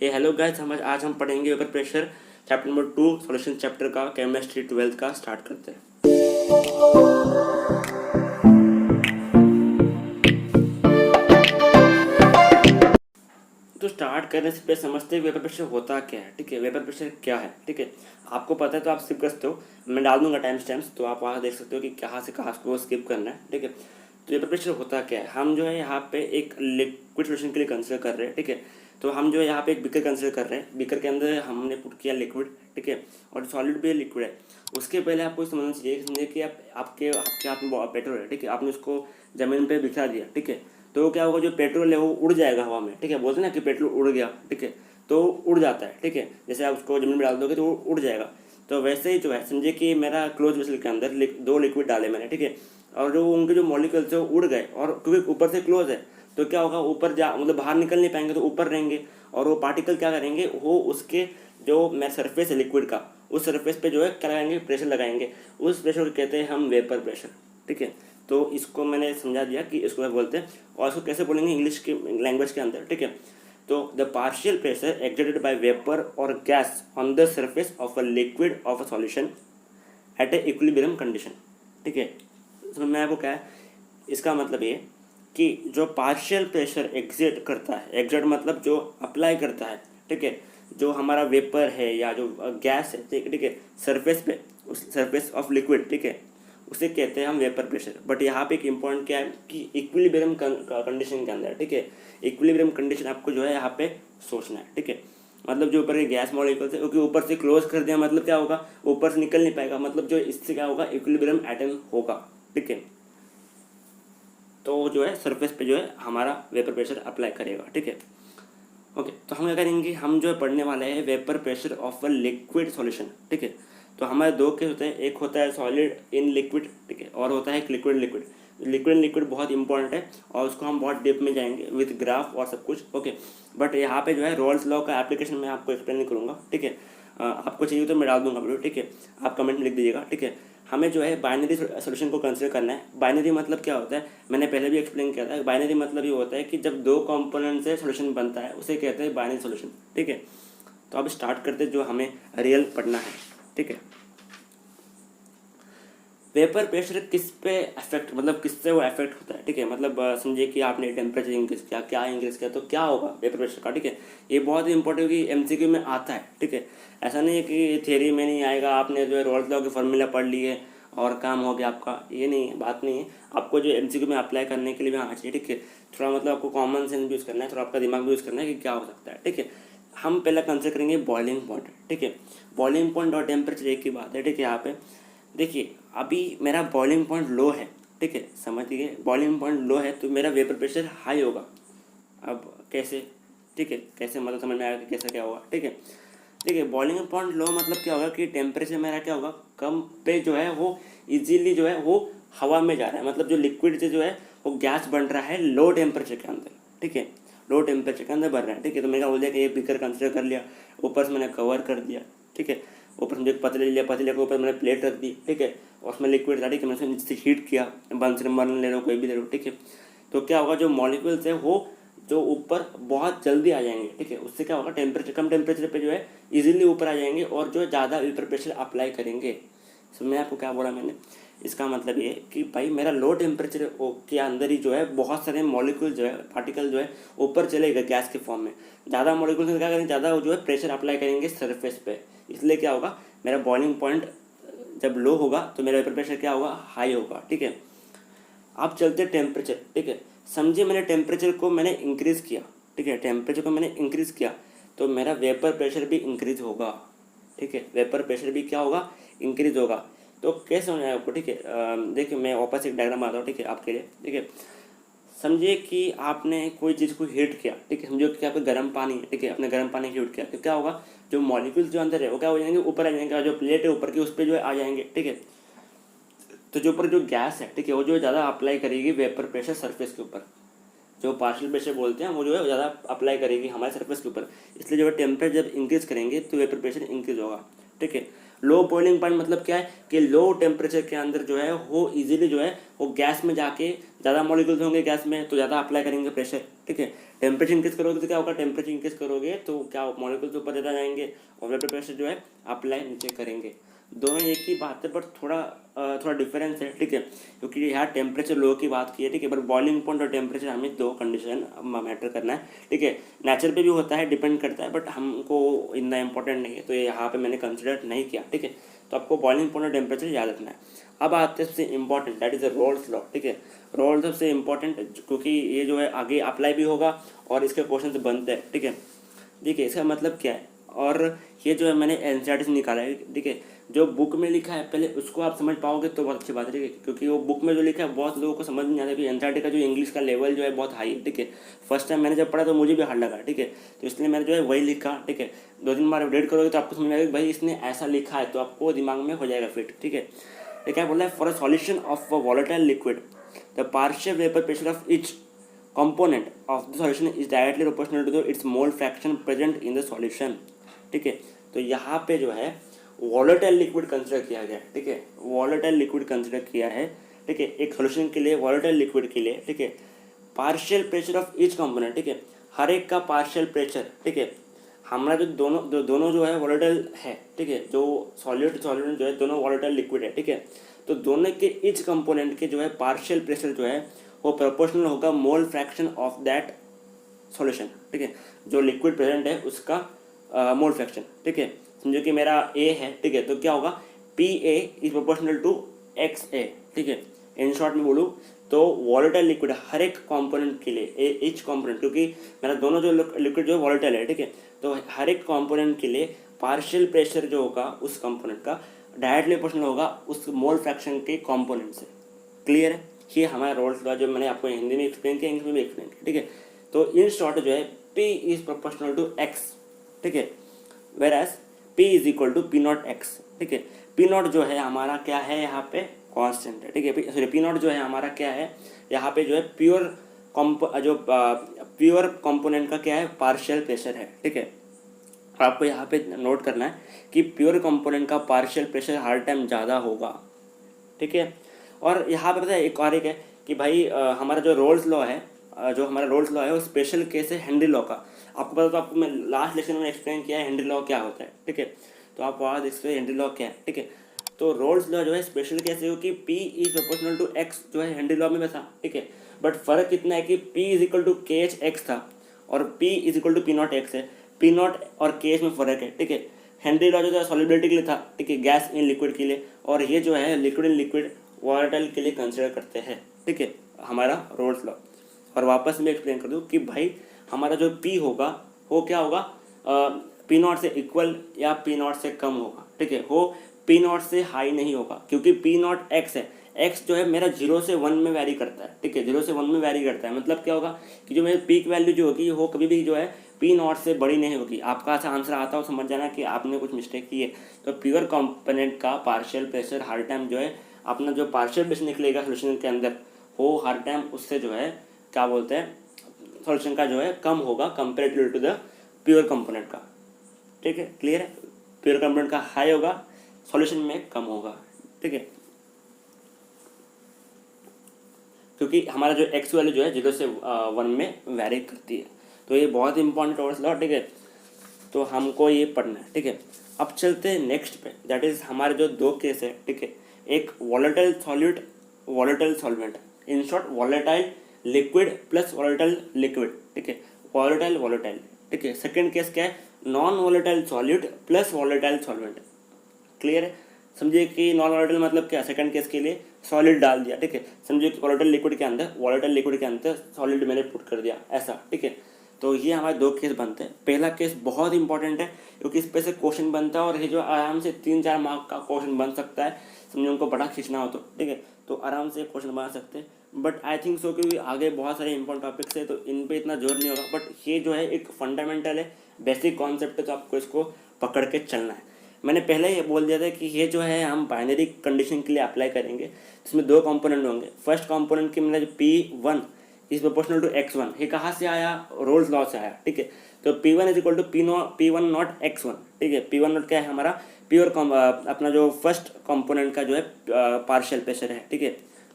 Hello guys, हम आज हम पढ़ेंगे vapour pressure chapter number 2 solution chapter का केमिस्ट्री 12th का। स्टार्ट करते हैं। तो स्टार्ट करने से पहले समझते हैं वेपर प्रेशर होता क्या है। ठीक है, वेपर प्रेशर क्या है। ठीक है, आपको पता है तो आप स्किप कर सकते हो, मैं डाल दूंगा टाइम स्टैम्प्स, तो आप वहाँ देख सकते हो कि कहाँ से कहाँ को स्किप करना है। ठीक है, तो वेपर प्रेशर होता क्या है। हम जो है यहाँ पे एक लिक्विड सोल्यूशन के लिए कंसिडर कर रहे हैं। ठीक है, तो हम जो है यहाँ पे एक बीकर कंसिडर कर रहे हैं। बीकर के अंदर हमने पुट किया लिक्विड। ठीक है, और सॉलिड भी लिक्विड है। उसके पहले आपको समझना चाहिए, समझिए कि आपके आपके हाथ में पेट्रोल है। ठीक है, आपने उसको ज़मीन पे बिखरा दिया। ठीक है, तो क्या होगा, जो पेट्रोल है वो उड़ जाएगा हवा में। ठीक है, बोलते हैं ना कि पेट्रोल उड़ गया। ठीक है, तो उड़ जाता है। ठीक है, जैसे आप उसको ज़मीन में डाल दोगे तो वो उड़ जाएगा। तो वैसे ही जो है, समझिए कि मेरा क्लोज वेसल के अंदर दो लिक्विड डाले मैंने। ठीक है, और जो उनके जो मॉलिक्यूल्स है वो उड़ गए, और क्योंकि ऊपर से क्लोज है तो क्या होगा, ऊपर जा मतलब बाहर निकल नहीं पाएंगे, तो ऊपर रहेंगे। और वो पार्टिकल क्या करेंगे, वो उसके जो मैं सरफेस है लिक्विड का, उस सरफेस पे जो है क्या लगाएंगे, प्रेशर लगाएंगे। उस प्रेशर को कहते हैं हम वेपर प्रेशर। ठीक है, तो इसको मैंने समझा दिया कि इसको क्या बोलते हैं और इसको कैसे बोलेंगे इंग्लिश की लैंग्वेज के अंदर। ठीक है, तो the partial pressure exerted by vapour और gas on the surface of a liquid of a solution at a equilibrium condition. ठीक है, समझ में आपको क्या है। इसका मतलब ये कि जो पार्शियल प्रेशर एग्जर्ट करता है, एग्जर्ट मतलब जो अप्लाई करता है। ठीक है, जो हमारा वेपर है या जो गैस है, ठीक है, सरफेस पे, उस सरफेस ऑफ लिक्विड, ठीक है, उसे कहते हैं हम वेपर प्रेशर। बट यहाँ पे एक इम्पॉर्टेंट क्या है कि इक्विलिब्रियम कंडीशन के अंदर। ठीक है, इक्विलिब्रियम कंडीशन आपको जो है यहाँ पे सोचना है। ठीक है, मतलब जो ऊपर के गैस मॉलिक्यूल्स है, क्योंकि ऊपर से क्लोज कर दिया मतलब क्या होगा, ऊपर से निकल नहीं पाएगा, मतलब जो इससे क्या होगा, इक्विलिब्रियम एटम होगा। ठीक है, तो जो है सरफेस पे जो है हमारा वेपर प्रेशर अप्लाई करेगा। ठीक है, ओके, तो हम क्या करेंगे, हम जो है पढ़ने वाले हैं vapour pressure of a liquid solution. ठीक है, तो हमारे दो केस होते हैं, एक होता है सॉलिड इन लिक्विड, ठीक है, और होता है एक लिक्विड लिक्विड। लिक्विड लिक्विड बहुत इंपॉर्टेंट है और उसको हम बहुत डीप में जाएंगे विद ग्राफ और सब कुछ। ओके, बट यहाँ पे जो है रॉल्स लॉ का एप्लीकेशन मैं आपको एक्सप्लेन नहीं करूँगा। ठीक है, आपको चाहिए तो मैं डाल दूंगा वीडियो। ठीक है, आप कमेंट में लिख दीजिएगा। ठीक है, हमें जो है बाइनरी सोल्यूशन को कंसिडर करना है। बाइनरी मतलब क्या होता है, मैंने पहले भी एक्सप्लेन किया था। बाइनरी मतलब ये होता है कि जब दो कंपोनेंट से सोल्यूशन बनता है उसे कहते हैं बाइनरी सोल्यूशन। ठीक है, तो अब स्टार्ट करते जो हमें रियल पढ़ना है। ठीक है, वेपर प्रेशर किस पे अफेक्ट, मतलब किससे वो अफेक्ट होता है। ठीक है, मतलब समझिए कि आपने टेम्परेचर इंक्रीज किया, क्या इंक्रीज किया, तो क्या होगा वेपर प्रेशर का। ठीक है, ये बहुत ही इंपॉर्टेंट कि एमसीक्यू में आता है। ठीक है, ऐसा नहीं है कि थियरी में नहीं आएगा, आपने जो है रॉल्स लॉ के फॉर्मूला पढ़ लिए और काम हो गया आपका, ये नहीं है, बात नहीं है। आपको जो एमसीक्यू में अप्लाई करने के लिए भी आना चाहिए। ठीक है, थोड़ा मतलब आपको कॉमन सेंस भी यूज़ करना है, थोड़ा आपका दिमाग भी यूज़ करना है कि क्या हो सकता है। ठीक है, हम पहले कंसिडर करेंगे बॉइलिंग पॉइंट। ठीक है, बॉइलिंग पॉइंट और टेम्परेचर एक ही बात है। ठीक है, यहाँ पे देखिए अभी मेरा बॉइलिंग पॉइंट लो है। ठीक है, समझिए बॉइलिंग पॉइंट लो है तो मेरा वेपर प्रेशर हाई होगा। अब कैसे, ठीक है, कैसे मतलब समझ में आएगा कि कैसे क्या होगा। ठीक है, देखिए बॉइलिंग पॉइंट लो मतलब क्या होगा कि टेम्परेचर मेरा क्या होगा, कम पे जो है वो इजीली जो है वो हवा में जा रहा है, मतलब जो लिक्विड से जो है वो गैस बन रहा है लो टेम्परेचर के अंदर। ठीक है, लो टेम्परेचर के अंदर बन रहा है। ठीक है, तो मैंने बोल दिया कि ये बीकर कंसिडर कर लिया, ऊपर से मैंने कवर कर दिया। ठीक है, ऊपर से एक पतले लिया, पतले के ऊपर मैंने प्लेट रख दी। ठीक है, और उसमें लिक्विड था। ठीक है, मैंने नीचे से हीट किया, बर्नर ले लो, कोई भी ले लो। ठीक है, तो क्या होगा, जो मॉलिक्यूल्स है वो जो ऊपर बहुत जल्दी आ जाएंगे। ठीक है, उससे क्या होगा, टेम्परेचर कम टेम्परेचर पे जो है इजीली ऊपर आ जाएंगे और जो ज़्यादा वेपर प्रेशर अप्लाई करेंगे। मैं आपको क्या बोला मैंने, इसका मतलब ये कि भाई मेरा लो टेम्परेचर के अंदर ही जो है बहुत सारे मॉलिक्यूल जो है, पार्टिकल जो है ऊपर चलेगा गैस के फॉर्म में। ज़्यादा मॉलिक्यूल क्या करेंगे, ज़्यादा जो है प्रेशर अप्लाई करेंगे सरफेस पे, इसलिए क्या होगा, मेरा बॉइलिंग पॉइंट जब लो होगा तो मेरा वेपर प्रेशर क्या होगा, हाई होगा। ठीक है, अब चलते टेम्परेचर। ठीक है, समझिए मैंने टेम्परेचर को मैंने इंक्रीज़ किया। ठीक है, टेम्परेचर को मैंने इंक्रीज़ किया तो मेरा वेपर प्रेशर भी इंक्रीज़ होगा। ठीक है, वेपर प्रेशर भी क्या होगा, इंक्रीज़ होगा। तो कैसे होना है आपको। ठीक है, देखिए मैं वापस एक डायग्राम आता हूँ। ठीक है, आपके लिए। ठीक है, समझिए कि आपने कोई चीज़ को हीट किया। ठीक है, समझो कि आपका गर्म पानी है। ठीक है, आपने गर्म पानी हीट किया तो क्या होगा, जो मॉलिक्यूल्स जो अंदर है वो क्या हो जाएंगे, ऊपर आ जाएंगे, जो प्लेट है ऊपर की उस पर जो है आ जाएंगे। ठीक है, तो जो ऊपर जो गैस है, ठीक है, वो जो ज़्यादा अप्लाई करेगी वेपर प्रेशर सरफेस के ऊपर, जो पार्शियल प्रेशर बोलते हैं, वो जो है ज़्यादा अप्लाई करेगी हमारे सरफेस के ऊपर। इसलिए जो है टेम्परेचर जब इंक्रीज करेंगे तो वेपर प्रेशर इंक्रीज होगा। ठीक है, लो बॉइलिंग पॉइंट मतलब क्या है कि लो टेम्परेचर के अंदर जो है वो इजीली जो है वो गैस में जाके ज़्यादा मॉलिक्यूल्स होंगे गैस में तो ज़्यादा अप्लाई करेंगे प्रेशर, ठीक है। टेम्परेचर इंक्रीज करोगे तो क्या होगा, टेम्परेचर इंक्रीज करोगे तो क्या मॉलिक्यूल्स ऊपर ज़्यादा जाएंगे और ब्लड प्रेशर जो है अप्लाई नीचे करेंगे। दोनों एक ही बात है, बट थोड़ा डिफरेंस है, ठीक है, क्योंकि यहाँ टेम्परेचर लो की बात की है, ठीक है, बट बॉइलिंग पॉइंट और टेम्परेचर हमें दो कंडीशन मैटर करना है, ठीक है। नेचर पे भी होता है, डिपेंड करता है, बट हमको इतना इंपॉर्टेंट नहीं है, तो ये यहाँ पे मैंने कंसिडर नहीं किया, ठीक है। तो आपको बॉइलिंग पॉइंट और टेम्परेचर याद रखना है। अब आते हैं सबसे important, that is a Rolls law, ठीक है। रोल्स सबसे इंपॉर्टेंट, क्योंकि ये जो है आगे अप्लाई भी होगा और इसके क्वेश्चन बनते हैं, ठीक है। देखिए इसका मतलब क्या है, और ये जो है मैंने एनसीईआरटी से निकाला है, ठीक है। जो बुक में लिखा है पहले उसको आप समझ पाओगे तो बहुत अच्छी बात है, ठीक है, क्योंकि वो बुक में जो लिखा है बहुत लोगों को समझ नहीं आता, क्योंकि एनसीईआरटी का जो इंग्लिश का लेवल जो है बहुत हाई है, ठीक है। फर्स्ट टाइम मैंने जब पढ़ा तो मुझे भी हार्ड लगा, ठीक है, तो इसलिए मैंने जो है वही लिखा, ठीक है। 2-3 बार रीड करोगे तो आपको समझ में आएगा कि भाई इसने ऐसा लिखा है, तो आपको दिमाग में हो जाएगा फिट, ठीक है। ये क्या बोला है, for a solution of a volatile liquid the partial vapour pressure of each component of the solution is directly proportional to its mole fraction present in the solution, ठीक है। तो यहाँ पे जो है वॉलेटाइल लिक्विड कंसिडर किया गया है, ठीक है, वॉलेटाइल लिक्विड कंसिडर किया है, ठीक है, एक सोल्यूशन के लिए, वॉलेटाइल लिक्विड के लिए, ठीक है। Partial pressure of each component, ठीक है, हर एक का पार्शियल प्रेशर, ठीक है। हमारा जो दोनों जो है वॉलेटाइल है, ठीक है, जो सॉलिड जो है दोनों वॉलेटाइल लिक्विड है, ठीक है। तो दोनों के ईच कंपोनेंट के जो है पार्शियल प्रेशर जो है वो प्रोपोर्शनल होगा मोल फ्रैक्शन ऑफ दैट सॉल्यूशन, ठीक है, जो लिक्विड प्रेजेंट है उसका मोल फ्रैक्शन, ठीक है। समझो कि मेरा ए है, ठीक है, तो क्या होगा, P A is proportional to X A, ठीक है। इन शॉर्ट में बोलूँ तो वॉलेटाइल लिक्विड हर एक कंपोनेंट के लिए, ईच कंपोनेंट, क्योंकि मेरा दोनों जो लिक्विड जो है वॉलेटाइल है, ठीक है, तो हर एक कंपोनेंट के लिए पार्शियल प्रेशर जो होगा उस कंपोनेंट का डायरेक्टली प्रोपोर्शनल होगा उस मोल फ्रैक्शन के कंपोनेंट से। क्लियर है, ये हमारा रोल्स लॉ जो मैंने आपको हिंदी में एक्सप्लेन किया, इंग्लिश में भी एक्सप्लेन किया, ठीक है। तो इन शॉर्ट जो है P is proportional to X, ठीक है, whereas P is equal to P naught X, ठीक है। P नॉट जो है हमारा क्या है यहाँ पे कांस्टेंट है, ठीक है, सॉरी P नॉट जो है हमारा क्या है यहाँ पे जो है प्योर कंपोनेंट का क्या है पार्शियल प्रेशर है, ठीक है। आपको यहाँ पे नोट करना है कि प्योर कंपोनेंट का पार्शियल प्रेशर हर टाइम ज़्यादा होगा, ठीक है। और यहाँ पे पता है एक और एक है कि भाई हमारा जो रोल्स लॉ है, जो हमारा रोल्स लॉ है वो स्पेशल केस है हेनरी लॉ का। आपको पता तो आपको मैं लास्ट लेक्चर में एक्सप्लेन किया है हेनरी लॉ क्या होता है, ठीक है, तो आप वहाँ देख सकते हो हेनरी लॉ क्या है, ठीक है। तो रोल्स लॉ जो है स्पेशल केस है कि P is proportional to X जो है हेनरी लॉ में भी था, ठीक है, बट फर्क इतना है कि P is equal to KH X था और P is equal to P naught X है। P नॉट और KH में फ़र्क है, ठीक है। हेनरी लॉ जो है सॉलिबिलिटी के लिए था, ठीक है, गैस इन लिक्विड के लिए, और ये जो है लिक्विड इन लिक्विड वॉलेटाइल के लिए कंसिडर करते हैं, ठीक है, हमारा रोल्स लॉ। और वापस मैं एक्सप्लेन कर दूँ कि भाई हमारा जो P होगा वो क्या होगा, P नॉट से इक्वल या P नॉट से कम होगा, ठीक है, वो P नॉट से हाई नहीं होगा, क्योंकि P नॉट X है, X जो है मेरा 0 से 1 में वैरी करता है, ठीक है, 0 से 1 में वैरी करता है। मतलब क्या होगा कि जो मेरी पीक वैल्यू जो होगी वो कभी भी जो है P नॉट से बड़ी नहीं होगी। आपका अच्छा आंसर आता हो समझ जाना कि आपने कुछ मिस्टेक की है। तो प्योर कंपोनेंट का पार्शियल प्रेशर हर टाइम जो है अपना जो पार्शियल प्रेशर निकलेगा सोल्यूशन के अंदर वो हर टाइम उससे जो है क्या बोलते हैं सोल्यूशन का जो है कम होगा comparative to the pure component का, ठीक है। क्लियर है, प्योर कंपोनेंट का हाई होगा, सॉल्यूशन में कम होगा, ठीक है, क्योंकि हमारा जो एक्स वैल्यू जो है 0 से 1 में वैरी करती है। तो ये बहुत इंपॉर्टेंट रोल्स लॉ, ठीक है, तो हमको ये पढ़ना है, ठीक है। अब चलते हैं नेक्स्ट पे, दैट इज हमारे जो दो केस है, ठीक है, एक volatile solute, volatile solvent, in short volatile liquid plus volatile liquid, ठीक है, वॉलेटाइल वॉलेटाइल, ठीक है। सेकंड केस क्या है, non volatile solute plus volatile solvent. Clear है, समझिए कि नॉन वॉलेटाइल मतलब क्या, सेकंड केस के लिए सॉलिड डाल दिया, ठीक है, समझिए कि वॉलेटाइल लिक्विड के अंदर सॉलिड मैंने पुट कर दिया ऐसा, ठीक है। तो ये हमारे दो केस बनते हैं। पहला केस बहुत इंपॉर्टेंट है क्योंकि इस पे से क्वेश्चन बनता है और ये जो आराम से 3-4 मार्क का क्वेश्चन बन सकता है, समझो उनको बड़ा खींचना हो तो, ठीक है, तो आराम से क्वेश्चन बना सकते हैं। बट आई थिंक सो क्योंकि आगे बहुत सारे इंपॉर्टेंट टॉपिक्स है तो इन पे इतना जोर नहीं होगा, बट ये जो है एक फंडामेंटल है, बेसिक कॉन्सेप्ट है, तो आपको इसको पकड़ के चलना है। मैंने पहले ये बोल दिया था कि ये जो है हम बाइनरी कंडीशन के लिए अप्लाई करेंगे, जिसमें दो कंपोनेंट होंगे। फर्स्ट कंपोनेंट की मैंने जो P1 is proportional to X1, ये कहाँ से आया, रोल्स लॉ से आया, ठीक है। तो P1 is equal to P1 naught X1, ठीक है। P1 नॉट क्या है हमारा प्योर अपना जो फर्स्ट कंपोनेंट का जो है पार्शियल प्रेशर है, ठीक है,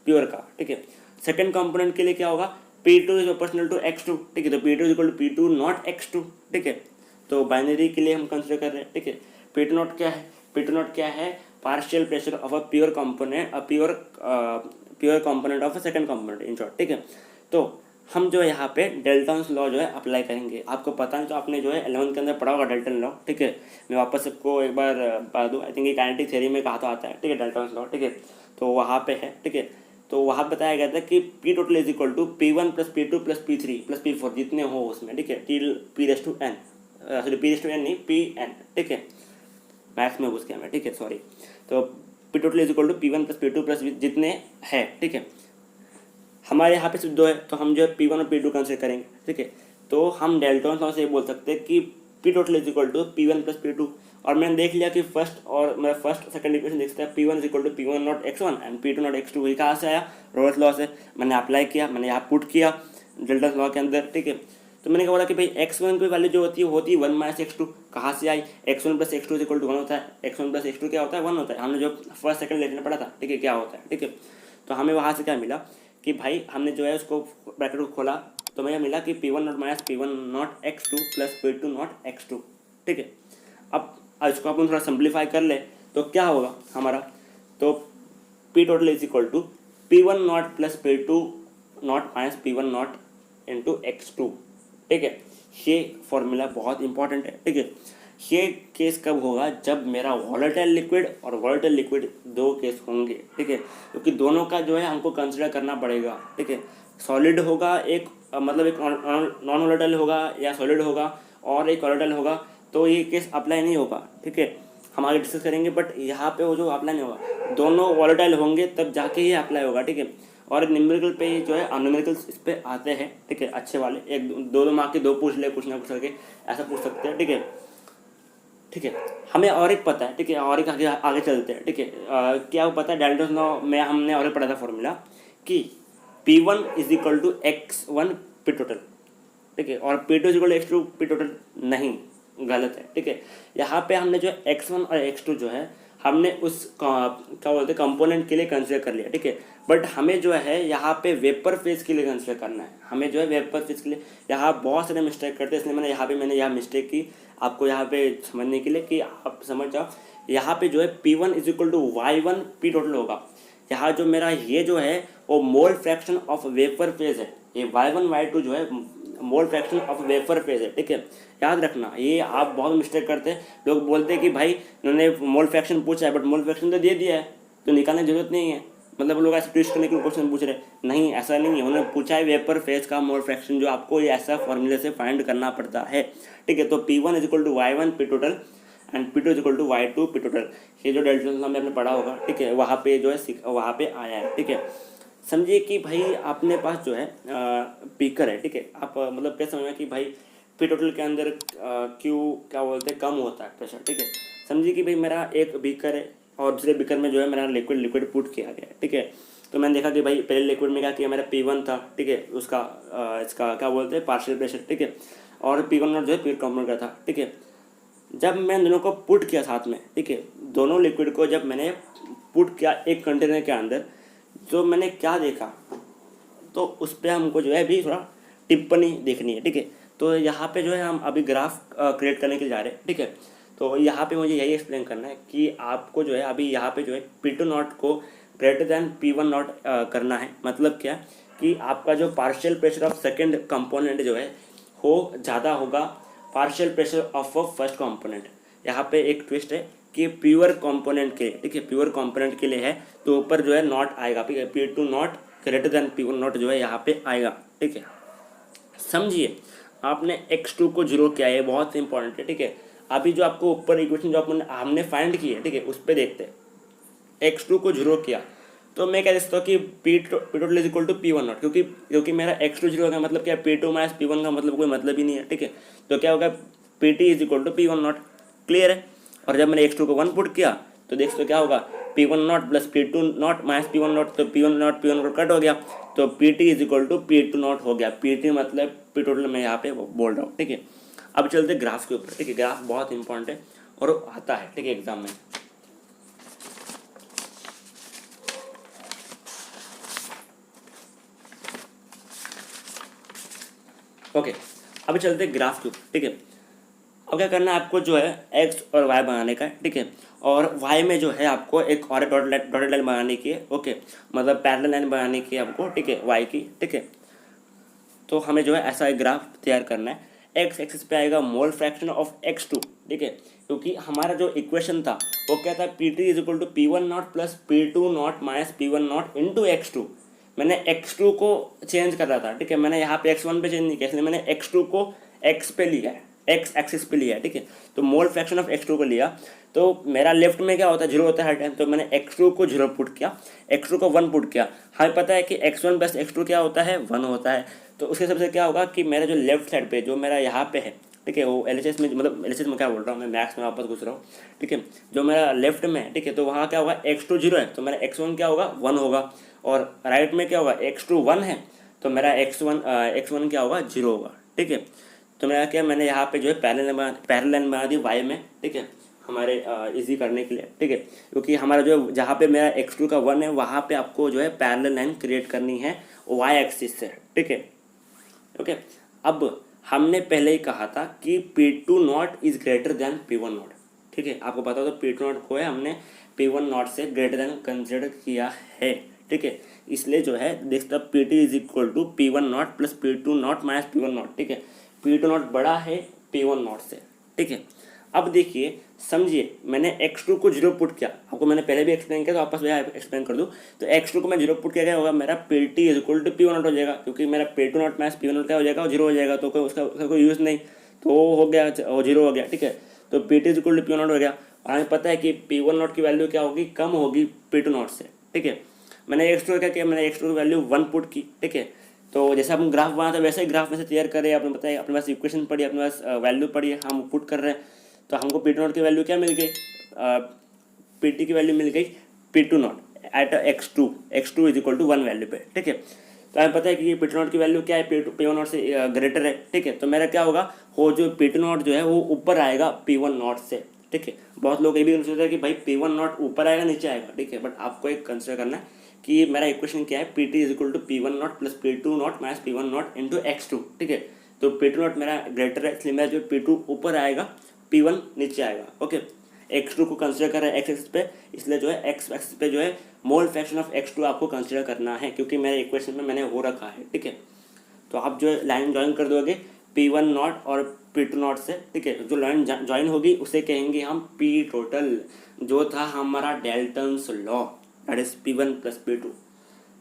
प्योर का, ठीक है। सेकंड कंपोनेंट के लिए क्या होगा, P2 is proportional to X2, ठीक है, तो P2 is equal to P2 naught X2, ठीक है। तो बाइनरी के लिए हम कंसिडर कर रहे हैं, ठीक है। P2 नॉट क्या है, P2 नॉट क्या है, partial pressure of a pure component, pure component of a second component in short, ठीक है। तो हम जो है यहाँ पे डेल्टन्स लॉ जो है अप्लाई करेंगे। आपको पता है तो आपने जो है 11th के अंदर पढ़ा होगा डेल्टन लॉ, ठीक है। मैं वापस सबको एक बार बता दूँ, आई थिंक ये काइनेटिक थ्योरी में कहा तो आता है, ठीक है, डेल्टन्स लॉ, ठीक है। तो वहाँ पे है, ठीक है। तो वहाँ बताया गया था कि P total is equal to P1 plus P2 plus P3 plus P4 जितने हो उसमें, ठीक है, टिल P⁻n, सॉरी P⁻n नहीं Pn, ठीक है, मैथ्स में घुस गया मैं, ठीक है, सॉरी। तो P total is equal to P1 plus P2 plus जितने है, ठीक है। हमारे यहाँ पे सिर्फ दो है तो हम जो है P1 और P2 कंसिडर करेंगे, ठीक है। तो हम डेल्टॉन लॉ से ये बोल सकते हैं कि P total is equal to P1 plus P2, और मैंने देख लिया कि फर्स्ट और मेरा फर्स्ट सेकंड इक्वेशन देख सकता है P1 is equal to P1 naught X1 and P2 naught X2, ये कहाँ से आया, रोल्स लॉ से। मैंने अप्लाई किया, मैंने यहाँ पुट किया डेल्टॉन लॉ के अंदर, ठीक है। तो मैंने क्या बोला कि भाई X1 की वैल्यू जो होती है 1 माइनस X2, कहाँ से आई, X1 प्लस X2 इज इक्वल टू 1 होता है, X1 प्लस X2 क्या होता है, 1 होता है। हमने जो फर्स्ट सेकंड लेटर में पढ़ा था, ठीक है, क्या होता है, ठीक है। तो हमें वहाँ से क्या मिला कि भाई हमने जो है उसको ब्रैकेट को खोला तो मुझे मिला कि P1 not minus P1 not X2 plus P2 naught X2, ठीक है। अब इसको अपन थोड़ा सिंप्लीफाई कर ले तो क्या होगा हमारा, तो P total is equal to P1 naught plus P2 naught minus P1 naught into X2, ठीक है। ये फॉर्मूला बहुत इंपॉर्टेंट है, ठीक है। ये केस कब होगा, जब मेरा वॉलेटाइल लिक्विड और वॉलेटाइल लिक्विड दो केस होंगे, ठीक है, क्योंकि दोनों का जो है हमको कंसिडर करना पड़ेगा, ठीक है। सॉलिड होगा एक, मतलब एक नॉन वॉलेटाइल होगा या सॉलिड होगा और एक वॉलेटाइल होगा, तो ये केस अप्लाई नहीं होगा, ठीक है। हम आगे डिस्कस करेंगे, बट यहाँ पे वो जो अप्लाई नहीं होगा, दोनों वॉलेटाइल होंगे तब जाके ये अप्लाई होगा, ठीक है। और न्यूमेरिकल पे जो है न्यूमेरिकल्स इस पे आते हैं, ठीक है, अच्छे वाले, एक दो मार्क के दो पूछ ले, कुछ ना कुछ करके ऐसा पूछ सकते हैं, ठीक है, ठीक है। हमें और एक पता है, ठीक है, और एक आगे आगे चलते हैं, ठीक है। क्या वो पता है, डेल्टन लॉ में हमने और एक पढ़ा था फॉर्मूला कि P1 is equal to X1 P total, ठीक है, और P2 is equal to X2 P total, नहीं, गलत है, ठीक है। यहाँ पे हमने जो X1 और X2 जो है हमने उस क्या बोलते हैं कंपोनेंट के लिए कंसिडर कर लिया, ठीक है। बट हमें जो है यहाँ पे वेपर फेज के लिए कंसिडर करना है, हमें जो है वेपर फेज के लिए, यहाँ बहुत सारे मिस्टेक करते हैं, इसलिए मैंने यहाँ मिस्टेक की आपको यहाँ पे समझने के लिए कि आप समझ जाओ। यहाँ पे जो है P1 is equal to Y1 P total होगा। यहाँ जो मेरा ये जो है वो mole fraction of vapour phase है, ये Y1 Y2 जो है mole fraction of vapour phase है, ठीक है। याद रखना, ये आप बहुत मिस्टेक करते हैं, लोग बोलते हैं कि भाई उन्होंने मोल फ्रैक्शन पूछा है बट मोल फ्रैक्शन तो दे दिया है तो निकालने की जरूरत नहीं है, मतलब लोग ऐसे ट्विस्ट करने के क्वेश्चन पूछ रहे, नहीं ऐसा नहीं है, उन्होंने पूछा है वेपर फेज का मोल फ्रैक्शन जो आपको ये ऐसा फॉर्मूले से फाइंड करना पड़ता है, ठीक है। तो P1 is equal to Y1 P total and P2 is equal to Y2 P total, ये जो डेल्टन लॉ में आपने पढ़ा होगा, ठीक है, वहाँ पे जो है वहाँ पे आया है, ठीक है। समझिए कि भाई अपने पास जो है बीकर है, ठीक है, आप मतलब क्या समझना कि भाई P टोटल के अंदर क्यों क्या बोलते हैं कम होता है प्रेशर, ठीक है। समझिए कि भाई मेरा एक बीकर है और दूसरे बीकर में जो है मेरा लिक्विड पुट किया गया है, ठीक है। तो मैंने देखा कि भाई पहले लिक्विड में क्या किया, मेरा P1 था, ठीक है, उसका इसका क्या बोलते हैं पार्शियल प्रेशर, ठीक है, और P1 नॉट जो है प्योर कंपाउंड का था, ठीक है। जब मैं दोनों को पुट किया साथ में, ठीक है, दोनों लिक्विड को जब मैंने पुट किया एक कंटेनर के अंदर, तो मैंने क्या देखा, तो उस पर हमको जो है अभी थोड़ा टिप्पणी देखनी है, ठीक है। तो यहाँ पे जो है हम अभी ग्राफ क्रिएट करने के लिए जा रहे हैं, ठीक है। तो यहाँ पे मुझे यही एक्सप्लेन करना है कि आपको जो है अभी यहाँ पे जो है P2 नॉट को ग्रेटर दैन P1 नॉट करना है। मतलब क्या कि आपका जो partial pressure of second component जो है वो ज़्यादा होगा partial pressure of first component. यहाँ पे एक ट्विस्ट है कि प्योर कंपोनेंट के, ठीक है, प्योर कंपोनेंट के लिए है तो ऊपर जो है नॉट आएगा, ठीक है, P2 not greater than P1 not जो है यहाँ पे आएगा, ठीक है। समझिए आपने X2 को जीरो किया है, बहुत इंपॉर्टेंट है, ठीक है। अभी जो आपको ऊपर इक्वेशन जो हमने फाइंड की है, ठीक है, उस पर देखते हैं। X2 को जीरो किया तो मैं कह सकता हूँ कि P total is equal to P1 naught, क्योंकि मेरा X2 जीरो का मतलब क्या है, P2 माइनस P1 का मतलब कोई मतलब ही नहीं है, ठीक है। तो क्या होगा, PT is equal to P1 naught, clear है। और जब मैंने X2 को 1 पुट किया तो देख सकते क्या होगा, P1 naught plus P2 naught minus P1 naught, तो P1 नॉट कट हो गया, तो PT is equal to P2 naught हो गया। PT मतलब P टोटल मैं यहाँ पे बोल रहा हूँ, ठीक है। अब चलते ग्राफ के ऊपर, ठीक है, ग्राफ बहुत इंपॉर्टेंट है और आता है, ठीक है, एग्जाम में। ओके, अब चलते हैं ग्राफ के ऊपर, ठीक है। अब क्या करना है आपको जो है एक्स और वाई बनाने का है, ठीक है। और वाई में जो है आपको एक और डॉटेड लाइन बनाने की है, ओके, मतलब पैरेलल लाइन बनाने की है आपको, ठीक है, वाई की, ठीक है। तो हमें जो है ऐसा एक ग्राफ तैयार करना है। एक्स एक्सिस पे आएगा मोल फ्रैक्शन ऑफ x2, ठीक है, क्योंकि हमारा जो इक्वेशन था वो क्या था, P T is equal to P one naught plus P two naught minus P one naught into x2। मैंने x2 को चेंज कर रहा था, ठीक है, मैंने यहाँ पे x1 पे चेंज नहीं किया, इसलिए मैंने x2 को x पे लिया है, x एक्सिस पे लिया है, ठीक है। तो मोल फ्रैक्शन ऑफ x2 को लिया, तो मेरा लेफ्ट में क्या होता है, जीरो होता है हर टाइम, तो मैंने x2 को जीरो पुट किया, x2 को 1 पुट किया। हमें पता है कि x1 प्लस x2 क्या होता है, 1 होता है। तो उसके हिसाब से क्या होगा कि मेरा जो लेफ्ट साइड पे जो मेरा यहाँ पे है, ठीक है, वो एलएचएस में, मतलब एलएचएस में क्या बोल रहा हूँ मैं, मैथ्स में वापस घुस रहा हूँ, ठीक है। जो मेरा लेफ्ट में है, ठीक है, तो वहाँ क्या होगा, x2 जीरो है तो मेरा x1 क्या होगा, 1 होगा। और राइट में क्या होगा, x2 1 है तो मेरा x1 क्या होगा, जीरो होगा, ठीक है। तो मेरा क्या, मैंने यहाँ पे जो है पैरेलल लाइन बना दी वाई में, ठीक है, हमारे इजी करने के लिए, ठीक है, क्योंकि हमारा जो जहाँ पे मेरा x2 का 1 है वहाँ पे आपको जो है पैरेलल लाइन क्रिएट करनी है वाई एक्सिस से, ठीक है। ओके, अब हमने पहले ही कहा था कि P2 not is greater than P1 naught, ठीक है, आपको पता हो तो P2 नॉट को है हमने P1 नॉट से ग्रेटर देन कंसिडर किया है, ठीक है। इसलिए जो है देख सकते P T is equal to P1 naught plus P2 naught minus P1 naught, ठीक है। P2 नॉट बड़ा है P1 नॉट से, ठीक है। अब देखिए समझिए, मैंने x2 को जीरो पुट किया, आपको मैंने पहले भी एक्सप्लेन किया तो आपस में एक्सप्लेन कर दूं। तो x2 को मैं जीरो पुट किया, क्या होगा, मेरा P T is equal to P1 naught हो जाएगा, क्योंकि मेरा P2 naught minus P1 not क्या हो जाएगा, वो जीरो हो जाएगा, तो उसका कोई यूज़ नहीं, तो हो गया, वो जीरो हो गया, ठीक है। तो P T is equal to P1 naught हो गया, और हमें पता है कि P1 नॉट की वैल्यू क्या होगी, कम होगी P2 नॉट से, ठीक है। मैंने x2 क्या किया, मैंने x2 की वैल्यू 1 पुट की, ठीक है। तो जैसे हम ग्राफ बनाते हैं वैसे ही ग्राफ में से तैयार करें, आपने बताया, अपने पास इक्वेशन पड़ी, अपने पास वैल्यू पड़ी है, हम पुट कर रहे हैं। तो हमको P2 नॉट की वैल्यू क्या मिल गई, PT की वैल्यू मिल गई P2 naught at x2 is equal to 1 value पे, ठीक है। तो हमें पता है कि P2 नॉट की वैल्यू क्या है, P1 नॉट से ग्रेटर है, ठीक है। तो मेरा क्या होगा, वो जो P2 नॉट जो है वो ऊपर आएगा P1 नॉट से, ठीक है। बहुत लोग ये भी कंसिडर है कि भाई P1 नॉट ऊपर आएगा नीचे आएगा, ठीक है, बट आपको एक कंसिडर करना है कि मेरा इक्वेशन क्या है, PT is equal to P1 naught plus P2 naught minus P1 naught into x2, ठीक है। तो P2 नॉट मेरा ग्रेटर है, इसलिए मेरा जो P2 ऊपर आएगा, P1 नीचे आएगा, ओके। x2 को कंसिडर कर रहे हैं x एक्सिस पे, इसलिए जो है x एक्सिस पे जो है मोल फ्रैक्शन ऑफ x2 आपको कंसिडर करना है, क्योंकि मेरे इक्वेशन में मैंने हो रखा है, ठीक है। तो आप जो है लाइन ज्वाइन कर दोगे P1 नॉट और P2 नॉट से, ठीक है। जो लाइन ज्वाइन होगी उसे कहेंगे हम P टोटल, जो था हमारा Dalton's law, that is P1 plus P2।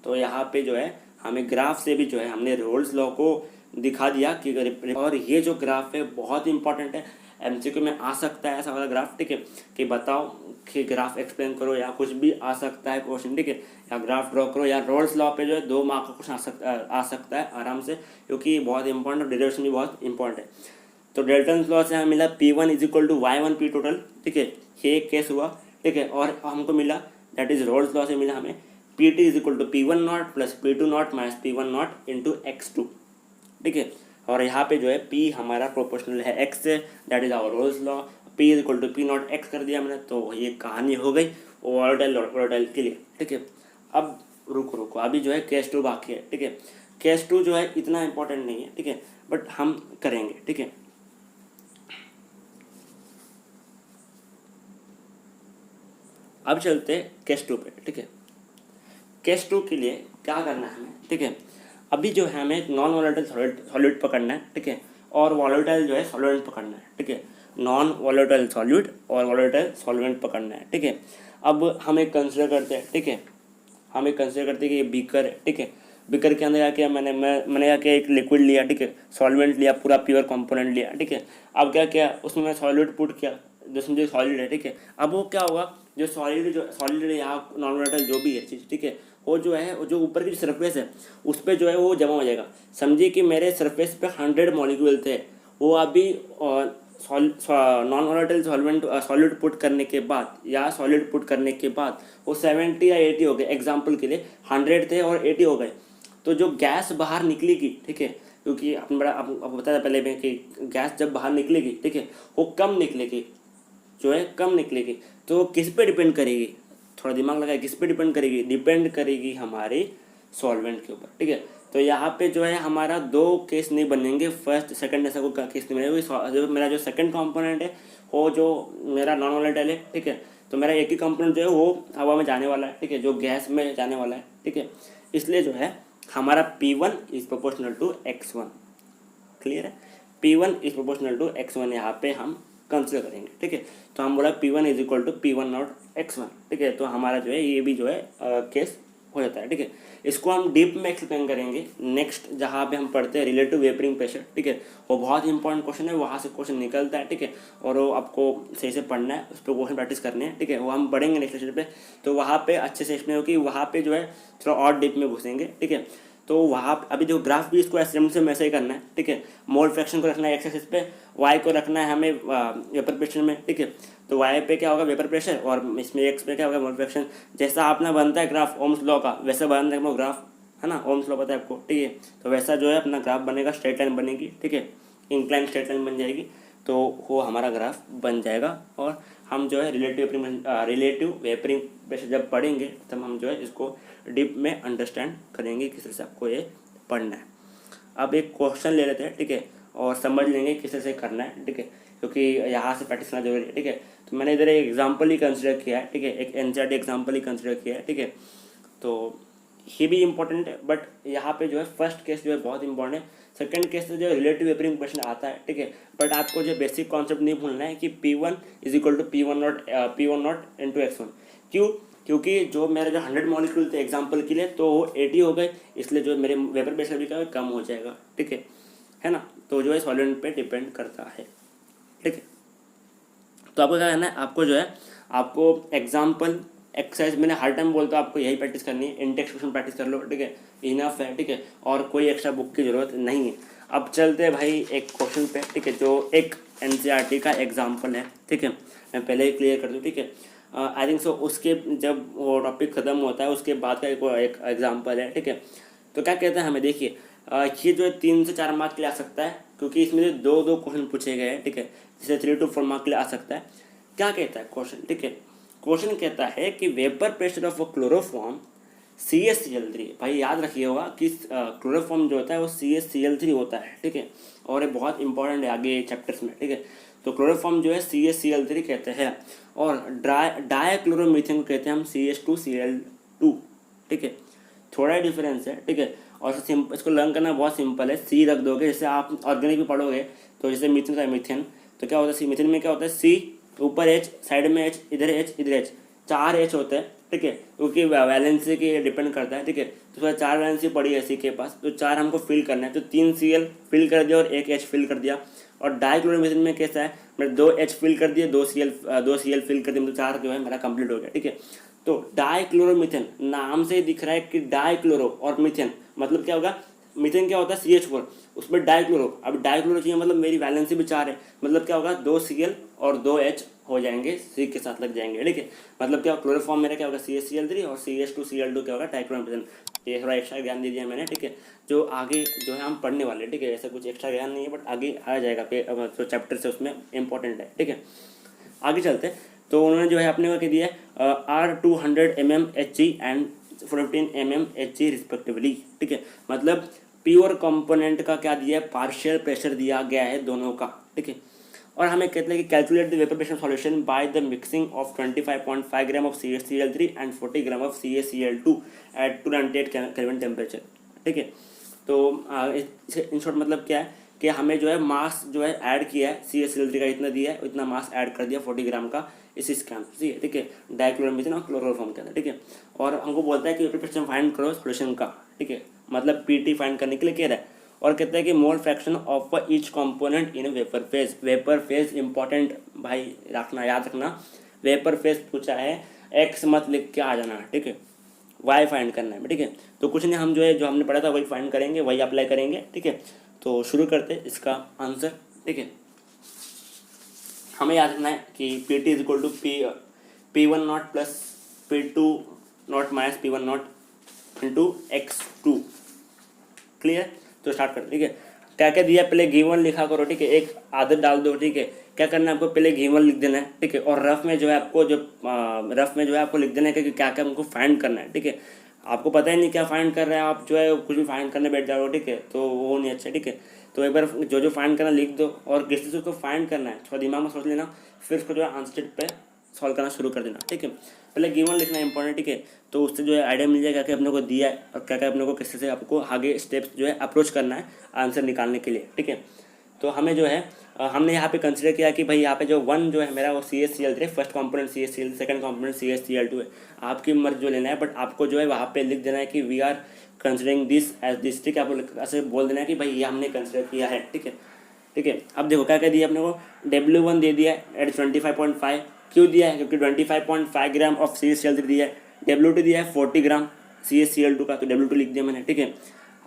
तो यहाँ पे जो है हमें ग्राफ से भी जो है हमने रोल्स लॉ को दिखा दिया कि, और ये जो ग्राफ है बहुत इंपॉर्टेंट है, एमसीक्यू में आ सकता है ऐसा वाला ग्राफ, ठीक है, कि बताओ कि ग्राफ एक्सप्लेन करो, या कुछ भी आ सकता है क्वेश्चन, ठीक है, या ग्राफ ड्रॉ करो, या रोल्स लॉ पे जो है 2 मार्क का क्वेश्चन आ सकता है आराम से, क्योंकि बहुत इंपॉर्टेंट, डेरिवेशन भी बहुत इंपॉर्टेंट है। तो डेल्टन्स लॉ से हमें मिला P1 is equal to Y1 P total, ठीक है, ये एक केस हुआ, ठीक है। और हमको मिला दैट इज रोल्स लॉ से मिला हमें PT is equal to P1 naught plus P2 naught minus P1 naught into x2, ठीक है। और यहाँ पे जो है P हमारा प्रोपोर्शनल है x से, that is our Raoult's law, P is equal to P naught x कर दिया मैंने, तो ये कहानी हो गई वोलेटाइल के लिए, ठीक है। अब रुको अभी जो है केस 2 बाकी है, ठीक है। केस 2 जो है इतना इंपॉर्टेंट नहीं है, ठीक है, बट हम करेंगे, ठीक है। अब चलते केस 2 पे, ठीक है। केस 2 के लिए क्या करना है हमें, ठीक है। अभी जो है हमें नॉन वॉलेटाइल सॉल्यूट पकड़ना है, ठीक है, और वॉलेटाइल जो है सॉल्वेंट पकड़ना है, ठीक है। नॉन वॉलेटाइल सॉल्यूट और वॉलेटाइल सॉल्वेंट पकड़ना है, ठीक है। अब हम एक कंसिडर करते हैं, ठीक है, हम एक कंसिडर करते हैं कि ये बीकर है, ठीक है। बीकर के अंदर क्या किया मैंने क्या किया, एक लिक्विड लिया, ठीक है, सॉल्वेंट लिया, पूरा प्योर कंपोनेंट लिया, ठीक है। अब क्या किया, उसमें मैं सॉल्यूट पुट किया, जो समझे सॉलिड है, ठीक है। अब वो क्या होगा, जो सॉलिड या नॉन वॉलेटाइल जो भी है चीज़, ठीक है, वो जो है, वो जो ऊपर की जो सरफेस है उस पर जो है वो जमा हो जाएगा। समझिए कि मेरे सरफेस पे 100 मॉलिक्यूल थे, वो अभी नॉन वॉलेटाइल सॉलिड पुट करने के बाद या सॉलिड पुट करने के बाद वो 70 या 80 हो गए, एग्जाम्पल के लिए 100 थे और 80 हो गए। तो जो गैस बाहर निकलेगी, ठीक है, क्योंकि आपको बताया पहले में कि गैस जब बाहर निकलेगी, ठीक है, वो कम निकलेगी, जो है कम निकलेगी। तो किस पे डिपेंड करेगी, थोड़ा दिमाग लगाए, किस पे डिपेंड करेगी हमारे सॉल्वेंट के ऊपर, ठीक है। तो यहाँ पे जो है हमारा दो केस नहीं बनेंगे, फर्स्ट सेकंड ऐसा कोई केस नहीं बनेगा। जो मेरा जो सेकंड कंपोनेंट है वो जो मेरा नॉन वोलेटाइल है, ठीक है, तो मेरा एक ही कंपोनेंट जो है वो हवा में जाने वाला है, ठीक है, जो गैस में जाने वाला है, ठीक है। इसलिए जो है हमारा P1 is proportional to X1। Clear है, P1 is proportional to X1 यहाँ पे हम कंसिडर करेंगे, ठीक है। तो हम बोला P1 is equal to P1 naught X1, ठीक है। तो हमारा जो है ये भी जो है केस हो जाता है, ठीक है। इसको हम डीप में एक्सप्लेन करेंगे नेक्स्ट, जहाँ पे हम पढ़ते हैं रिलेटिव वेपरिंग प्रेशर, ठीक है। वो बहुत इंपॉर्टेंट क्वेश्चन है, वहाँ से क्वेश्चन निकलता है, ठीक है, और वो आपको सही से पढ़ना है, उस पर क्वेश्चन प्रैक्टिस करनी है, ठीक है। वो हम पढ़ेंगे नेक्स्ट लेक्चर पे, तो वहाँ पे अच्छे से एक्सप्लेन होगी, वहाँ पे जो है थोड़ा और डीप में घुसेंगे, ठीक है। तो वहाँ अभी जो ग्राफ भी इसको एसेंबली से वैसे ही करना है, ठीक है। मोल फ्रैक्शन को रखना है एक्स एक्सिस पे, वाई को रखना है हमें वेपर प्रेशर में, ठीक है। तो वाई पे क्या होगा वेपर प्रेशर, और इसमें एक्स पे क्या होगा मोल फ्रैक्शन। जैसा अपना बनता है ग्राफ ओम्स लॉ का, वैसा बनता है ग्राफ, है ना, ओम्स लॉ पता है आपको, ठीक है। तो वैसा जो है अपना ग्राफ बनेगा, स्ट्रेट लाइन बनेगी, ठीक है, इंक्लाइन स्ट्रेट लाइन बन जाएगी, तो वो हमारा ग्राफ बन जाएगा। और हम जो है रिलेटिव वेपरिंग प्रेशर जब पढ़ेंगे तब हम जो है इसको डीप में अंडरस्टैंड करेंगे किस तरह से आपको ये पढ़ना है। अब एक क्वेश्चन ले लेते हैं, ठीक है, और समझ लेंगे किस तरह से करना है, ठीक है, क्योंकि यहाँ से प्रैक्टिस करना जरूरी है, ठीक है। तो मैंने इधर एक एग्जाम्पल ही कंसिडर किया है, ठीक है, एक एनसीईआरटी एग्जाम्पल ही कंसिडर किया है, ठीक है। तो ये भी इंपॉर्टेंट है, बट यहाँ पे जो है फर्स्ट केस जो है बहुत इंपॉर्टेंट है। सेकंड केस से जो रिलेटिव वेपरिंग क्वेश्चन आता है, ठीक है, बट आपको जो बेसिक कॉन्सेप्ट नहीं भूलना है कि P1 is equal to P1 naught into X1। क्यों? क्योंकि जो मेरे जो 100 मॉलिक्यूल थे एग्जाम्पल के लिए, तो वो 80 हो गए, इसलिए जो मेरे वेपर प्रेशर भी क्या कम हो जाएगा, ठीक है ना। तो जो है सॉल्वेंट पे डिपेंड करता है, ठीक है। तो आपको क्या करना है, आपको जो है आपको एग्जाम्पल एक्सरसाइज मैंने हर टाइम बोलता हूँ आपको यही प्रैक्टिस करनी है, इंटेक्स क्वेश्चन प्रैक्टिस कर लो, ठीक है, इनफ है, ठीक है, और कोई एक्स्ट्रा बुक की जरूरत नहीं है। अब चलते हैं भाई एक क्वेश्चन पे, ठीक है, जो एक एनसीईआरटी का एग्जाम्पल है, ठीक है, मैं पहले ही क्लियर कर दूँ, ठीक है। आई थिंक सो उसके जब वो टॉपिक खत्म होता है उसके बाद का एक एग्जाम्पल है, ठीक है। तो क्या कहते हैं हमें, देखिए ये जो है 3 से 4 मार्क के लिए आ सकता है, क्योंकि इसमें जो दो क्वेश्चन पूछे गए हैं, ठीक है, जिसे 3 to 4 मार्क के लिए आ सकता है। क्या कहता है क्वेश्चन, ठीक है, क्वेश्चन कहता है कि vapour pressure of a chloroform CaCl3। भाई याद रखिए होगा कि क्लोरोफॉर्म जो होता है वो CaCl3 होता है, ठीक है, और ये बहुत इंपॉर्टेंट है आगे चैप्टर्स में, ठीक है। तो क्लोरोफॉर्म जो है CaCl3 कहते हैं, और डाइक्लोरोमीथेन को कहते हैं हम CH2Cl2, ठीक है, थोड़ा ही डिफरेंस है, ठीक है। और इसको लर्न करना बहुत सिंपल है, सी रख दोगे, जैसे आप ऑर्गेनिक भी पढ़ोगे, तो जैसे मीथेन का मीथेन, तो क्या होता है मीथेन में क्या होता है, C ऊपर H, साइड में H, इधर H, इधर H, 4 H होते हैं, ठीक है, क्योंकि वैलेंसी के डिपेंड करता है, ठीक है। तो उसका 4 वैलेंसी पड़ी है सी के पास, तो 4 हमको फिल करना है, तो 3 Cl फिल कर दिया और 1 H फिल कर दिया। और डाइक्लोरोमीथेन में कैसा है, मैंने 2 H फिल कर दिए, 2 Cl फिल कर दिया, मतलब 4 जो है मेरा कंप्लीट हो गया, ठीक है। तो डाइक्लोरोमीथेन नाम से ही दिख रहा है कि डाइक्लोरो और मीथेन, मतलब क्या होगा, मीथेन क्या होता है CH4, उसमें डाइक्लोरो, अब डाइक्लोरो चाहिए मतलब मेरी वैलेंसी भी 4 है, मतलब क्या होगा 2 Cl और 2 H हो जाएंगे, C के साथ लग जाएंगे, ठीक है। मतलब क्या क्लोरोफॉर्म मेरा क्या होगा CaCl3 और CH2Cl2 क्या होगा डाइक्लोरोमीथेन। ये थोड़ा एक्स्ट्रा ज्ञान दे दिया मैंने, ठीक है, जो आगे जो है हम पढ़ने वाले, ठीक है, ऐसा कुछ एक्स्ट्रा ज्ञान नहीं है, बट आगे आ जाएगा जो चैप्टर से उसमें इंपॉर्टेंट है, ठीक है। आगे चलते हैं, तो उन्होंने जो है अपने को क्या दिया है R200 mm Hg and 15 mm Hg respectively, ठीक है, मतलब प्योर कंपोनेंट का क्या दिया है, पार्शियल प्रेशर दिया गया है दोनों का, ठीक है। और हमें कहते हैं कि calculate the vapour pressure solution by the mixing of 25.5 gram of CaCl3 and 40 gram of CaCl2 at 298 kelvin temperature, ठीक है। तो इन शॉर्ट मतलब क्या है कि हमें जो है मास जो है ऐड किया है, CaCl3 का इतना दिया है, इतना मास ऐड कर दिया 40 ग्राम का इसके अंदर, ठीक है, डाइक्लोरोमीथेन और क्लोरोफॉर्म के अंदर, ठीक है। और हमको बोलता है कि वेपर प्रेशर फाइंड करो सॉल्यूशन का, ठीक है, मतलब PT फाइंड करने के लिए कह रहा है। और कहता है कि मोल fraction of each component in vapour phase. Vapour phase important भाई रखना, याद रखना, वेपर फेज पूछा है, X मत लिख के आ जाना, ठीक है, Y फाइंड करना है, ठीक है। तो कुछ नहीं, हम जो है जो हमने पढ़ा था वही फाइंड करेंगे, वही अप्लाई करेंगे, ठीक है। तो शुरू करते हैं इसका आंसर, ठीक है। हमें याद रखना है कि PT is equal to P1 naught plus P2 naught minus P1 naught into X2, clear. तो स्टार्ट करते, ठीक है। क्या क्या दिया, पहले गिवन लिखा करो, ठीक है, एक आदत डाल दो, ठीक है। क्या करना है आपको, पहले गिवन लिख देना है, ठीक है, और रफ में जो है आपको लिख देना है कि क्या क्या हमको फाइंड करना है, ठीक है। आपको पता ही नहीं क्या फाइंड कर रहे हैं, आप जो है कुछ भी फाइंड करने बैठ जाओगे, ठीक है, तो वो नहीं अच्छा, ठीक है। तो एक बार जो जो फाइंड करना लिख दो और किसी से उसको फाइंड करना है थोड़ा दिमाग में सोच लेना, फिर उसको जो है आंसर पे सॉल्व करना शुरू कर देना, ठीक है। पहले गिवन लिखना इंपॉर्टेंट, ठीक है, तो उससे जो है आइडिया मिल जाएगा क्या अपने को दिया है और क्या क्या अपने को किसी से आपको आगे स्टेप्स जो है अप्रोच करना है आंसर निकालने के लिए, ठीक है। तो हमें जो है हमने यहाँ पे कंसिडर किया कि भाई यहाँ पे जो वन जो है मेरा वो CaCl3, first component CaCl, second component CaCl2 है। आपकी मर्जी जो लेना है, बट आपको जो है वहाँ पे लिख देना है कि we are considering this as this, ठीक है। आपको ऐसे बोल देना है कि भाई ये हमने कंसिडर किया है, ठीक है, ठीक है। अब देखो क्या क्या दिया अपने को, W1 दे दिया है एट 25.5। क्यों दिया है? क्योंकि 25.5 ग्राम ऑफ CaCl3 दिया है। W2 दिया है 40 ग्राम CaCl2 का, तो W2 लिख दिया मैंने, ठीक है।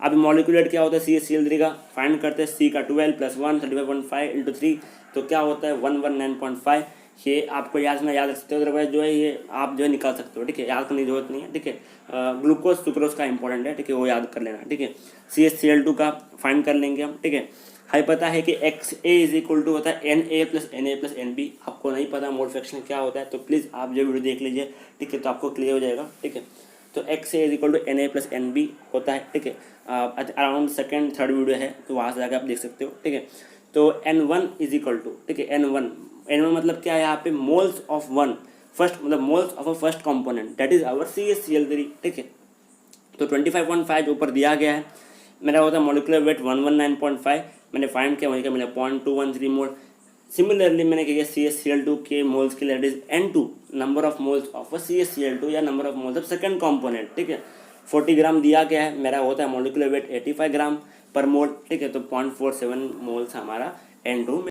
अब मॉलिक्यूल क्या होता है CaCl3 का, फाइंड करते हैं। C का 12 + 1 35.5 × 3, तो क्या होता है 119.5। ये आपको याद रखना, याद रख सकते हो, अदरवाइज जो है ये आप जो है निकाल सकते हो, ठीक है, याद करने की जरूरत नहीं है, ठीक है। ग्लूकोज सुक्रोज का इंपॉर्टेंट है, ठीक है, वो याद कर लेना, ठीक है। CaCl2 का फाइंड कर लेंगे हम, ठीक है। हमें पता है कि XA होता है Na + Na + Nb। आपको नहीं पता मोल फ्रैक्शन क्या होता है तो प्लीज़ आप जो वीडियो देख लीजिए, ठीक है, तो आपको क्लियर हो जाएगा, ठीक है। तो XA Na + Nb होता है, ठीक है। अराउंड सेकेंड थर्ड वीडियो है, तो वहाँ से जाकर आप देख सकते हो, ठीक है। तो N1 ठीक है, N1 मतलब क्या है यहाँ पे, मोल्स ऑफ वन, फर्स्ट मतलब moles of a first component, that is our CaCl3, ठीक है। तो 25.5 जो ऊपर दिया गया है, मेरा होता है मॉलिक्यूलर वेट 119.5, मैंने फाइंड किया, वहीं का मैंने 0.213 मोल। सिमिलरली मैंने क्या किया, CaCl2 के मोल्स के लिए, that is N2, number of moles of CaCl2 या number of moles of second component, ठीक है। 40 ग्राम दिया गया है, मेरा होता है मॉलिक्यूलर वेट 85 ग्राम पर मोल, ठीक है। तो 0.47 मोल्स हमारा N2 में,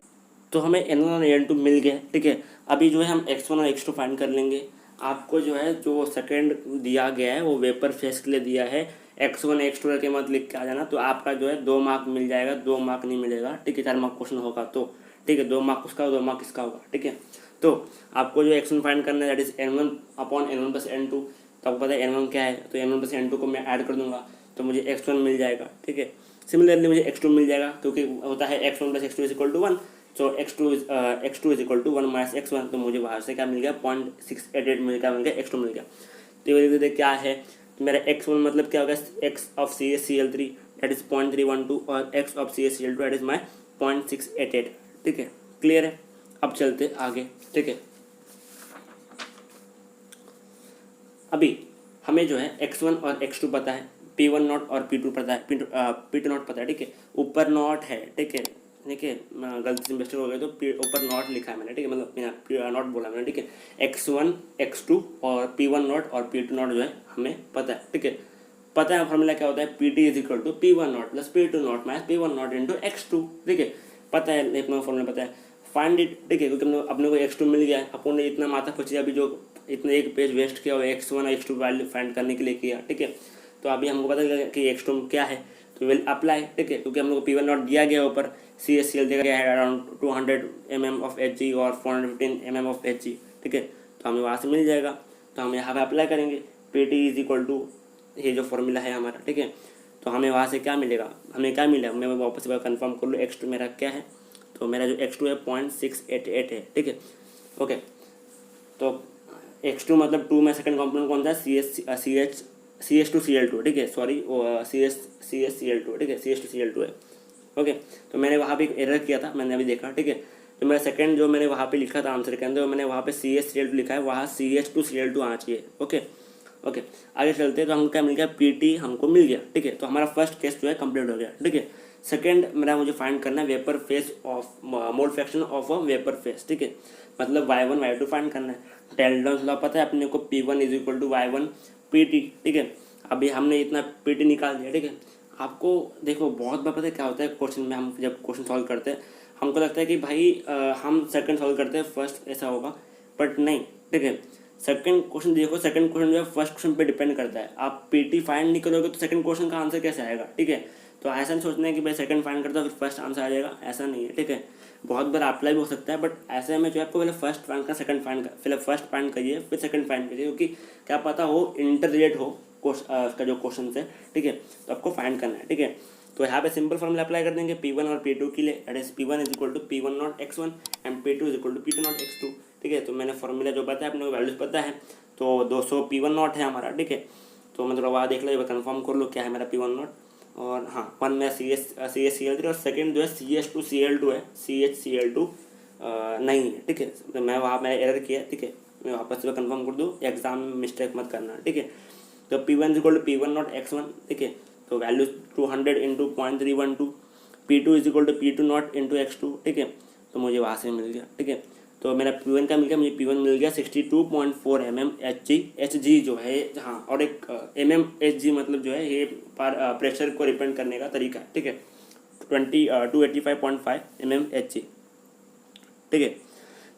तो हमें N1 और N2 मिल गया, ठीक है। अभी जो है हम X1 और X2 फाइंड कर लेंगे। आपको जो है जो सेकंड दिया गया है वो वेपर फेस के लिए दिया है, X1 X2 के मत लिख के आ जाना, तो आपका जो है 2 मार्क मिल जाएगा, 2 मार्क नहीं मिलेगा, ठीक है, 4 मार्क क्वेश्चन होगा तो, ठीक है, 2 मार्क उसका 2 मार्क इसका होगा, ठीक है। तो आपको जो X1 फाइंड करना है, दैट इज N1/N1 + N2। तो आपको पता है N1 क्या है, तो N1 + N2 को मैं ऐड कर दूंगा, तो मुझे X1 मिल जाएगा, ठीक है। सिमिलरली मुझे X2 मिल जाएगा, क्योंकि होता है X1 + X2 = 1, तो X2 = 1 - X1, तो मुझे वहाँ से क्या मिल गया, 0.688 मिल गया, X2 मिल गया। तो ये वजह से क्या है, तो मेरा X1 मतलब क्या होगा, X of CaCl3 that is 0.312 और X of CaCl2 that is my 0.688, ठीक है, क्लियर है। अब चलते आगे, ठीक है। अभी हमें जो है X1 और X2 पता है, P1 नॉट और P2 पता है, P2 नॉट पता है, ठीक है। ऊपर नॉट है, ठीक है, देखिए गलती से मिस्टेक हो गई, तो ऊपर नॉट लिखा है मैंने, ठीक है, मतलब नॉट बोला मैंने, ठीक है। X1 X2 और P1 नॉट और P2 नॉट जो है हमें पता है, ठीक है। पता है फॉर्मूला क्या होता है, PT = P1 not + P2 not - P1 not × X2, ठीक है, पता है, अपना फॉर्मूला पता है, फाइंड इट, ठीक है, क्योंकि अपने को X2 मिल गया है, अपन ने इतना माथा पची अभी जो इतना एक पेज वेस्ट किया और X1 और X2 वैल्यू फाइंड करने के लिए किया, ठीक है। तो अभी हमको पता लगा कि X2 क्या है, तो विल अप्लाई, ठीक है, क्योंकि हम लोग को P1 नॉट दिया गया ऊपर, CaCl दिया गया है अराउंड 200 mm ऑफ Hg और 415 mm ऑफ Hg, ठीक है, तो हमें वहाँ से मिल जाएगा। तो हम यहाँ पे अप्लाई करेंगे, PT = ये जो फॉर्मूला है हमारा, ठीक है। तो हमें वहाँ से क्या मिलेगा, हमें क्या मिलेगा, मैं वापस कंफर्म कर लूँ X2 मेरा क्या है, तो मेरा जो X2 है 0.688 है, ठीक है, ओके। तो X2 मतलब 2 में सेकंड कंपोनेंट कौन सा है, CH2Cl2, ठीक है, सॉरी CHCl2, ठीक है, CH2Cl2 है, ओके। तो मैंने वहाँ पे एक एरर किया था, मैंने अभी देखा, ठीक है। तो मेरा सेकंड जो मैंने वहाँ पे लिखा था आंसर के अंदर, मैंने वहाँ पे CHCl2 लिखा है, वहाँ CH2Cl2 आना चाहिए, ओके, ओके। आगे चलते हैं, तो हमको क्या मिल गया, PT हमको मिल गया, ठीक है। तो हमारा फर्स्ट केस जो है कंप्लीट हो गया, ठीक है। सेकंड मेरा मुझे फाइंड करना है vapour face of mole fraction of a vapour face, ठीक है, मतलब Y1 Y2 फाइंड करना है। डेल्टन लॉ पता है अपने को, P1 = Y1 PT, ठीक है। अभी हमने इतना PT निकाल दिया, ठीक है। आपको देखो बहुत बार पता है क्या होता है क्वेश्चन में, हम जब क्वेश्चन सॉल्व करते हैं हमको लगता है कि भाई हम सेकंड सॉल्व करते हैं, फर्स्ट ऐसा होगा, बट नहीं, ठीक है। सेकंड क्वेश्चन देखो, सेकंड क्वेश्चन जो है फर्स्ट क्वेश्चन पे डिपेंड करता है। आप PT फाइंड नहीं करोगे तो सेकंड क्वेश्चन का आंसर कैसे आएगा, ठीक है। तो ऐसा नहीं सोचना है कि भाई सेकंड फाइंड करता फिर फर्स्ट आंसर आ जाएगा, ऐसा नहीं है, ठीक है। बहुत बार अप्लाई भी हो सकता है, बट ऐसे में जो है आपको पहले फर्स्ट फाइंड का सेकंड फाइंड कर, पहले फर्स्ट फाइंड करिए फिर सेकंड फाइंड करिए, क्योंकि क्या पता हो इंटर रिलेट हो उसका जो क्वेश्चन है, ठीक है, तो आपको फाइंड करना है, ठीक है। तो यहाँ पे सिंपल फॉर्मूला अप्लाई कर देंगे P1 और P2 के लिए, that is P1 = P1 naught X1 and P2 = P2 naught X2, ठीक है। तो मैंने फॉर्मूला जो पता है अपने को वैल्यूज पता है, तो 200 P1 नॉट है हमारा, ठीक है। तो मैं थोड़ा वहाँ देख लो, कंफर्म कर लो क्या है मेरा P1 नॉट। और हाँ, 1 में CH Cl3 और सेकेंड जो है CH2Cl2 है, CHCl2 नहीं है, ठीक है। तो मैं वहाँ मैंने एरर किया, ठीक है, मैं वापस से कंफर्म कर दूँ, एग्जाम में मिस्टेक मत करना, ठीक है। तो P1 equal to P1 naught x1, ठीक है, तो value 200 into 0.312, P2 is equal to P2 naught into x2, ठीक है, तो मुझे वहाँ से मिल गया, ठीक है। तो मेरा P1 का मिल गया, मुझे P1 मिल गया 62.4 mm Hg जो है, हाँ, और एक mm Hg मतलब जो है ये प्रेशर को रिप्रेजेंट करने का तरीका है, ठीक है। 285.5 mm Hg, ठीक है।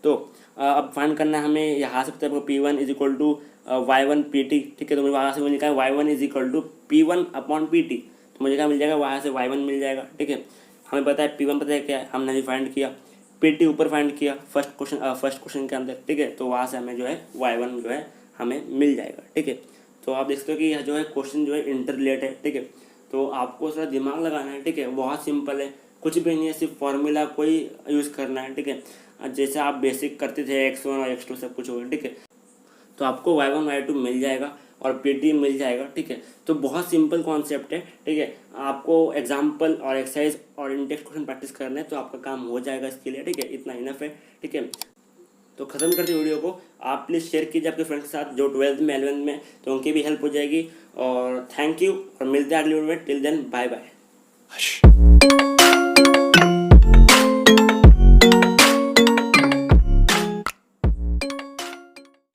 तो अब फाइंड करना है हमें यहाँ से, पता है P1 is equal to y1 pt, ठीक है। तो मुझे वहाँ से लिखा है y1 is equal to P1 upon pt, तो मुझे क्या मिल जाएगा, वहाँ से y1 मिल जाएगा, ठीक है। हमें पता है P1 पता है क्या है, हमने भी फाइंड किया, pt ऊपर फाइंड किया फर्स्ट क्वेश्चन के अंदर, ठीक है। तो वहाँ से हमें जो है y1 जो है हमें मिल जाएगा, ठीक है। तो आप देख सकते हो कि यह जो है क्वेश्चन जो है इंटरलेट है, ठीक है। तो आपको थोड़ा दिमाग लगाना है, ठीक है, बहुत सिंपल है, कुछ भी नहीं है, सिर्फ फॉर्मूला कोई यूज़ करना है, ठीक है। जैसे आप बेसिक करते थे x1 और x2 सब कुछ होगा, ठीक है। तो आपको y1 y2 मिल जाएगा और pt मिल जाएगा, ठीक है। तो बहुत सिंपल कॉन्सेप्ट है, ठीक है। आपको एग्जाम्पल और एक्सरसाइज और इंटेक्स क्वेश्चन प्रैक्टिस करना है, तो आपका काम हो जाएगा इसके लिए, ठीक है। इतना इनफ है, ठीक है। तो ख़त्म करते वीडियो को, आप प्लीज़ शेयर कीजिए आपके फ्रेंड्स के साथ जो 12th में 11th में, तो उनकी भी हेल्प हो जाएगी। और थैंक यू, और मिलते हैं अगली वीडियो में। Till then bye bye.